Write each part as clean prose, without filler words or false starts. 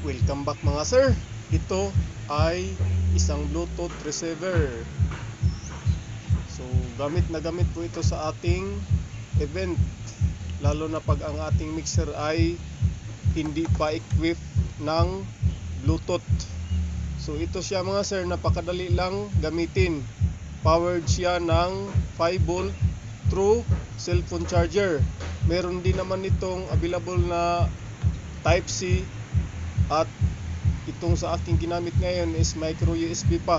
Welcome back mga sir. Ito ay isang Bluetooth receiver. So gamit na gamit po ito sa ating event, lalo na pag ang ating mixer ay hindi pa equipped ng Bluetooth. So ito siya mga sir, napakadali lang gamitin. Powered siya ng 5 volt through cellphone charger. Meron din naman itong available na Type C, at itong sa aking ginamit ngayon is micro USB pa.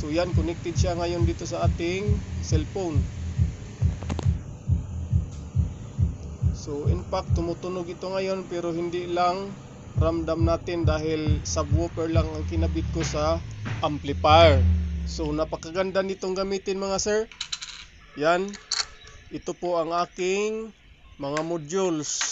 So yan, connected siya ngayon dito sa ating cellphone. So in fact tumutunog ito ngayon, pero hindi lang ramdam natin dahil subwoofer lang ang kinabit ko sa amplifier. So napakaganda nitong gamitin mga sir. Yan, ito po ang aking mga modules.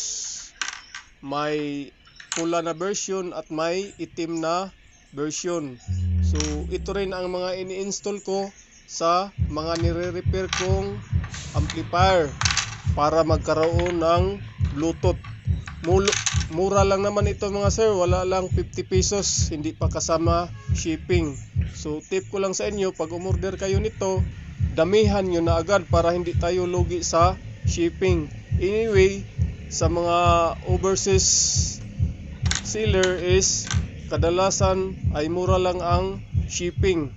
May pula na version at may itim na version. So ito rin ang mga ini-install ko sa mga nire-repair kong amplifier para magkaroon ng Bluetooth. Mura lang naman ito mga sir, wala lang 50 pesos, hindi pa kasama shipping. So tip ko lang sa inyo, pag umorder kayo nito, damihan nyo na agad para hindi tayo lugi sa shipping. Anyway, sa mga overseas seller is kadalasan ay mura lang ang shipping.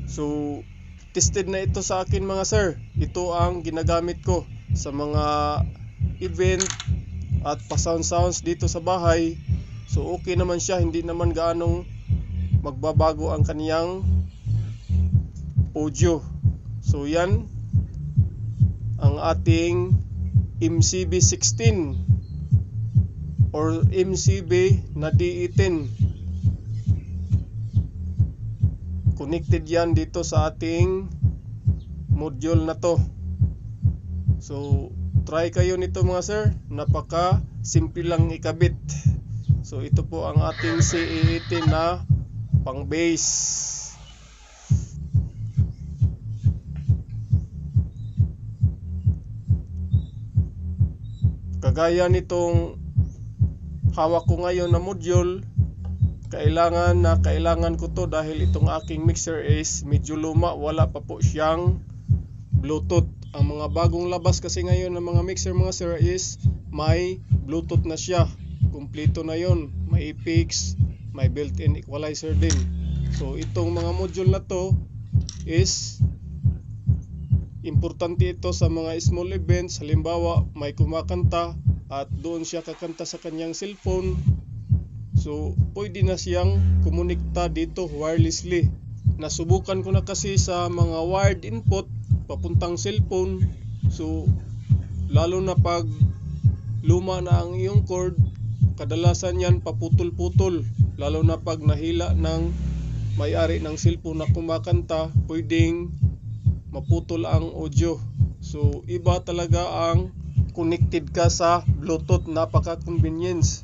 So tested na ito sa akin mga sir. Ito ang ginagamit ko sa mga event at pa-sounds dito sa bahay. So okay naman siya, hindi naman gaanong magbabago ang kaniyang audio. So yan ang ating MCB16 or MCB na D18. Connected yan dito sa ating module na to. So try kayo nito mga sir, napaka simple lang ikabit. So ito po ang ating CE18 na pang bass. Kagaya nitong hawak ko ngayon na module, kailangan ko to dahil itong aking mixer is medyo luma, wala pa po siyang Bluetooth. Ang mga bagong labas kasi ngayon ng mga mixer mga sir is may Bluetooth na siya, kumpleto na yon, may Apex, may built-in equalizer din. So itong mga module na to is importante ito sa mga small events. Halimbawa may kumakanta at doon siya kakanta sa kanyang cellphone, so pwede na siyang kumonekta dito wirelessly. Nasubukan ko na kasi sa mga wired input papuntang cellphone. So lalo na pag luma na ang iyong cord, kadalasan yan paputol-putol, lalo na pag nahila ng may-ari ng cellphone na kumakanta, pwedeng maputol ang audio. So iba talaga ang connected ka sa Bluetooth, napaka-convenience.